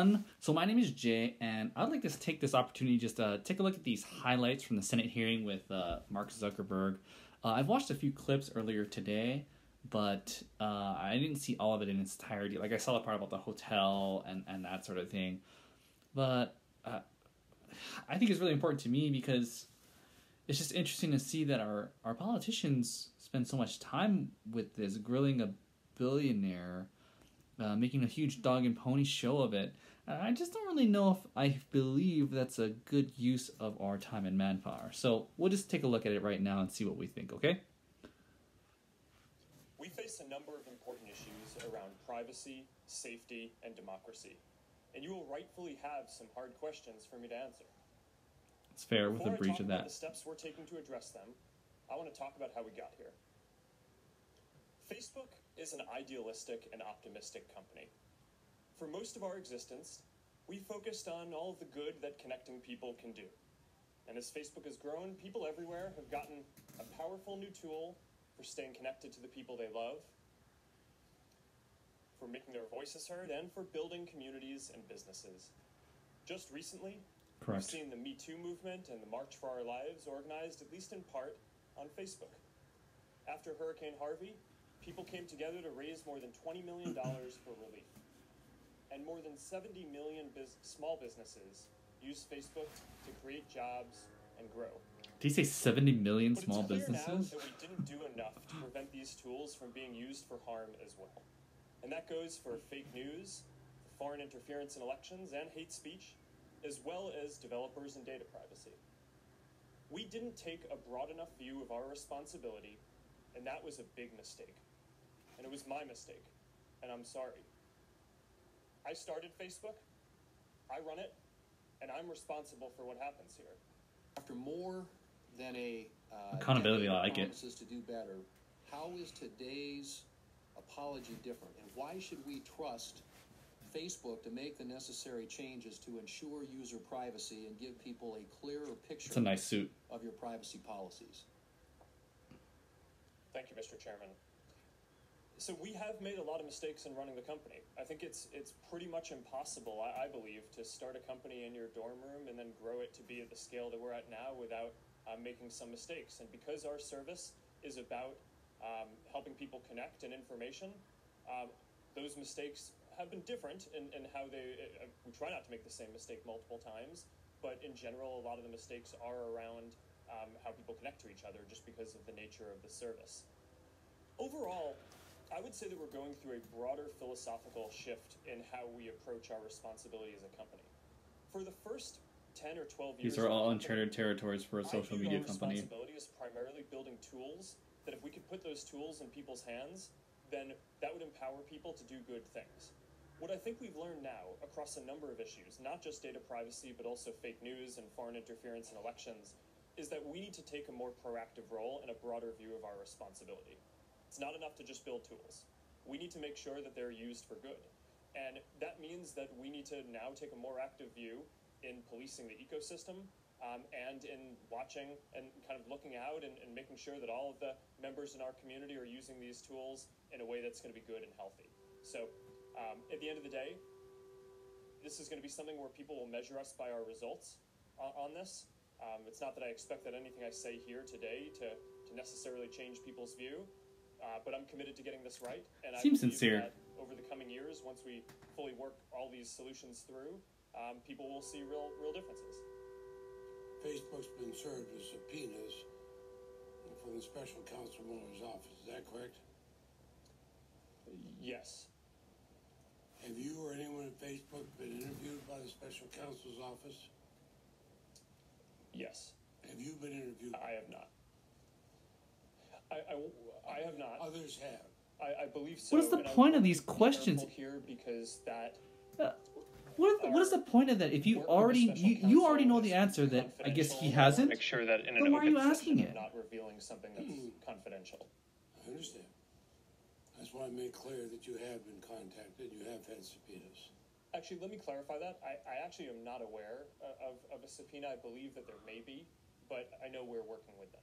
everyone. So my name is Jay, and I'd like to take this opportunity just to take a look at these highlights from the Senate hearing with Mark Zuckerberg. I've watched a few clips earlier today, but I didn't see all of it in its entirety. Like, I saw the part about the hotel and that sort of thing. But I think it's really important to me because it's just interesting to see that our politicians spend so much time with this, grilling a billionaire, making a huge dog and pony show of it. I just don't really know if I believe that's a good use of our time and manpower. So we'll just take a look at it right now and see what we think, okay? We face a number of important issues around privacy, safety, and democracy. And you will rightfully have some hard questions for me to answer. It's fair with a breach of that. Before I talk about the steps we're taking to address them, I want to talk about how we got here. Facebook is an idealistic and optimistic company. For most of our existence, we focused on all of the good that connecting people can do. And as Facebook has grown, people everywhere have gotten a powerful new tool for staying connected to the people they love, for making their voices heard, and for building communities and businesses. Just recently, we've seen the Me Too movement and the March for Our Lives organized, at least in part, on Facebook. After Hurricane Harvey, people came together to raise more than $20 million for relief. And more than 70 million small businesses use Facebook to create jobs and grow. Did you say 70 million small businesses? But it's clear now that we didn't do enough to prevent these tools from being used for harm as well. And that goes for fake news, foreign interference in elections, and hate speech, as well as developers and data privacy. We didn't take a broad enough view of our responsibility, and that was a big mistake. And it was my mistake, and I'm sorry. I started Facebook, I run it, and I'm responsible for what happens here. After more than a accountability, I like it. Promises to do better, how is today's apology different, and why should we trust Facebook to make the necessary changes to ensure user privacy and give people a clearer picture it's a nice suit. Of your privacy policies? Thank you, Mr. Chairman. So we have made a lot of mistakes in running the company. I think it's pretty much impossible, I believe, to start a company in your dorm room and then grow it to be at the scale that we're at now without making some mistakes. And because our service is about helping people connect and information, those mistakes have been different in how we try not to make the same mistake multiple times, but in general, a lot of the mistakes are around how people connect to each other just because of the nature of the service. Overall, I would say that we're going through a broader philosophical shift in how we approach our responsibility as a company. For the first 10 or 12 years... These are all uncharted territories for a social media company. Our responsibility is primarily building tools that if we could put those tools in people's hands, then that would empower people to do good things. What I think we've learned now across a number of issues, not just data privacy, but also fake news and foreign interference in elections, is that we need to take a more proactive role and a broader view of our responsibility. It's not enough to just build tools. We need to make sure that they're used for good. And that means that we need to now take a more active view in policing the ecosystem and in watching and kind of looking out and making sure that all of the members in our community are using these tools in a way that's going to be good and healthy. So at the end of the day, this is going to be something where people will measure us by our results on this. It's not that I expect that anything I say here today to necessarily change people's view. But I'm committed to getting this right, and Seems I believe sincere. that over the coming years, once we fully work all these solutions through, people will see real differences. Facebook's been served with subpoenas from the special counsel Mueller's office. Is that correct? Yes. Have you or anyone at Facebook been interviewed by the special counsel's office? Yes. Have you been interviewed? I have not. I have not. Others have. I believe so. What is the point of these questions? Here because that. What is the point of that? If you already know the answer that I guess he hasn't, make sure that in then why are you asking it? Not revealing something that's confidential. I understand. That's why I made clear that you have been contacted. You have had subpoenas. Actually, let me clarify that. I actually am not aware of a subpoena. I believe that there may be, but I know we're working with them.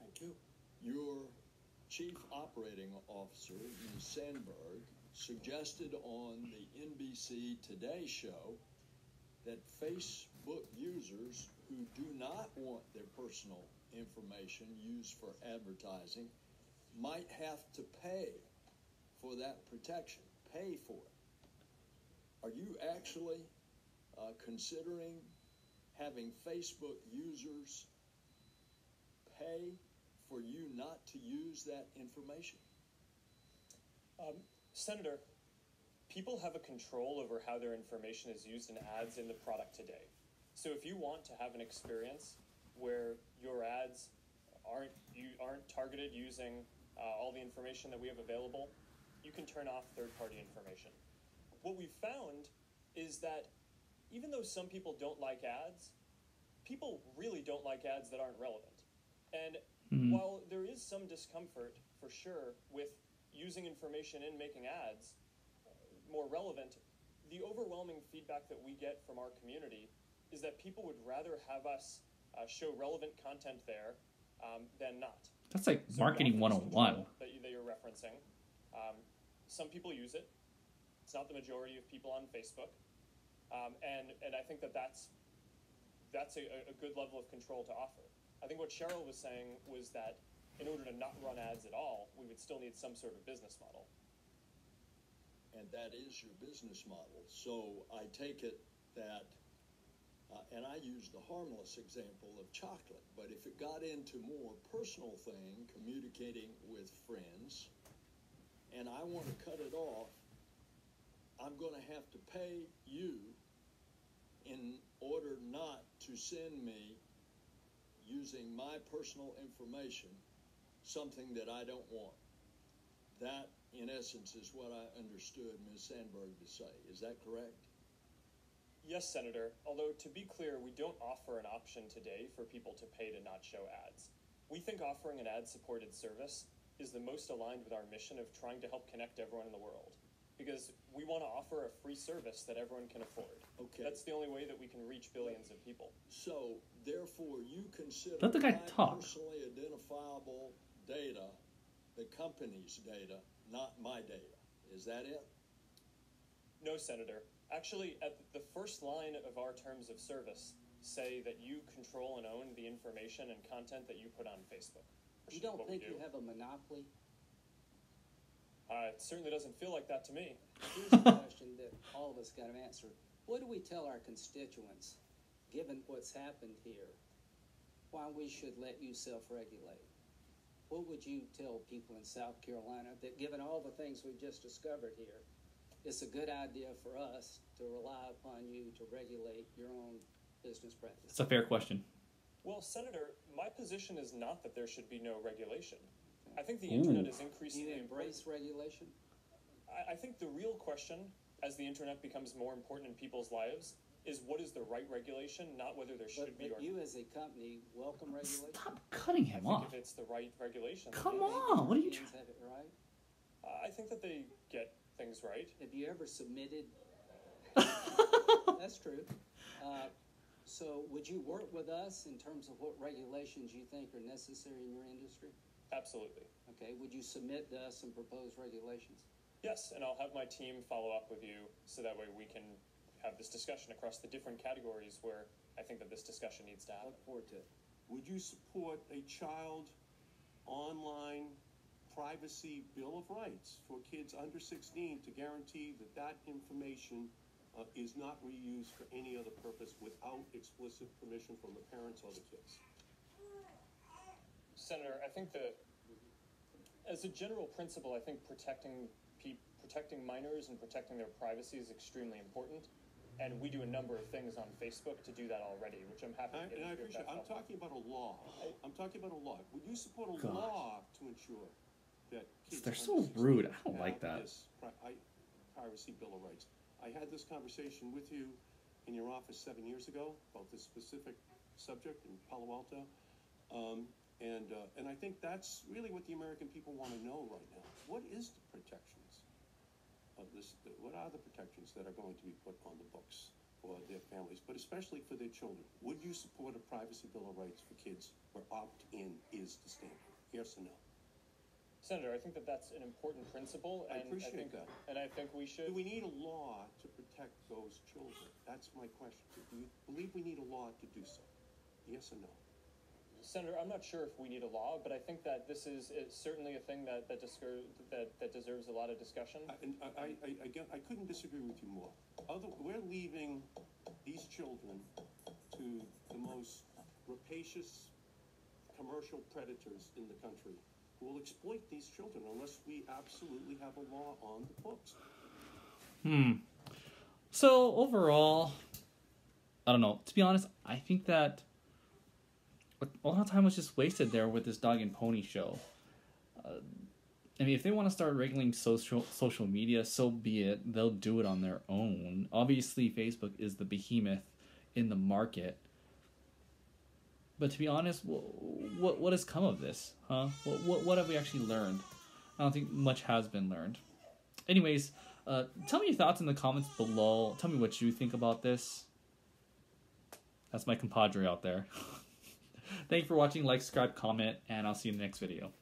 Thank you. Your chief operating officer, Ms. Sandberg, suggested on the NBC Today show that Facebook users who do not want their personal information used for advertising might have to pay for that protection, pay for it. Are you actually considering having Facebook users pay for you not to use that information? Senator, people have a control over how their information is used in ads in the product today. So if you want to have an experience where your ads aren't targeted using all the information that we have available, you can turn off third-party information. What we've found is that even though some people don't like ads, people really don't like ads that aren't relevant. And while there is some discomfort, for sure, with using information in making ads more relevant, the overwhelming feedback that we get from our community is that people would rather have us show relevant content there than not. That's like So marketing offer this 101. control that you're referencing. Some people use it. It's not the majority of people on Facebook. And I think that's a good level of control to offer. I think what Cheryl was saying was that in order to not run ads at all, we would still need some sort of business model. And that is your business model. So I take it that, and I use the harmless example of chocolate, but if it got into more personal thing, communicating with friends, and I want to cut it off, I'm going to have to pay you in order not to send me, using my personal information, something that I don't want. That, in essence, is what I understood Ms. Sandberg to say. Is that correct? Yes, Senator. Although, to be clear, we don't offer an option today for people to pay to not show ads. We think offering an ad-supported service is the most aligned with our mission of trying to help connect everyone in the world. Because we want to offer a free service that everyone can afford. Okay. That's the only way that we can reach billions of people. So, therefore, you consider Let the guy my talk. personally identifiable data the company's data, not my data. Is that it? No, Senator. Actually, at the first line of our terms of service say that you control and own the information and content that you put on Facebook. You don't What we think do. you have a monopoly? It certainly doesn't feel like that to me. Here's a question that all of us got to answer. What do we tell our constituents, given what's happened here, why we should let you self-regulate? What would you tell people in South Carolina that, given all the things we've just discovered here, it's a good idea for us to rely upon you to regulate your own business practices? It's a fair question. Well, Senator, my position is not that there should be no regulation. I think the internet is Do increasingly you embrace regulation? I think the real question, as the internet becomes more important in people's lives, is what is the right regulation, not whether there should But be or you as a company welcome regulation? Stop cutting I him think off. if it's the right regulation. then Come yeah. on, what are you Europeans trying? have it right? I think that they get things right. Have you ever submitted? That's true. So would you work with us in terms of what regulations you think are necessary in your industry? Absolutely. Okay, would you submit to us some proposed regulations? Yes, and I'll have my team follow up with you so that way we can have this discussion across the different categories where I think that this discussion needs to happen. Look forward to it. Would you support a child online privacy bill of rights for kids under 16 to guarantee that that information is not reused for any other purpose without explicit permission from the parents or the kids? Senator, I think that as a general principle, I think protecting minors and protecting their privacy is extremely important. And we do a number of things on Facebook to do that already, which I'm happy to get And I into if appreciate it. that's I'm helpful. talking about a law. I'm talking about a law. Would you support a Gosh. law to ensure that kids They're under so 16 rude. I don't have like that. this privacy bill of rights? I had this conversation with you in your office 7 years ago about this specific subject in Palo Alto. And I think that's really what the American people want to know right now. What is the protections of this? What are the protections that are going to be put on the books for their families, but especially for their children? Would you support a privacy bill of rights for kids where opt-in is the standard? Yes or no? Senator, I think that that's an important principle, and I appreciate think, that. And I think we should. Do we need a law to protect those children? That's my question. Do you believe we need a law to do so? Yes or no? Senator, I'm not sure if we need a law, but I think that this is certainly a thing that deserves a lot of discussion. I couldn't disagree with you more. We're leaving these children to the most rapacious commercial predators in the country who will exploit these children unless we absolutely have a law on the books. So overall, I don't know. To be honest, I think that a lot of time was just wasted there with this dog and pony show. I mean, if they want to start regulating social media, so be it. They'll do it on their own. Obviously, Facebook is the behemoth in the market. But to be honest, what has come of this, huh? What have we actually learned? I don't think much has been learned. Anyways, tell me your thoughts in the comments below. Tell me what you think about this. That's my compadre out there. Thank you for watching. Like, subscribe, comment, and I'll see you in the next video.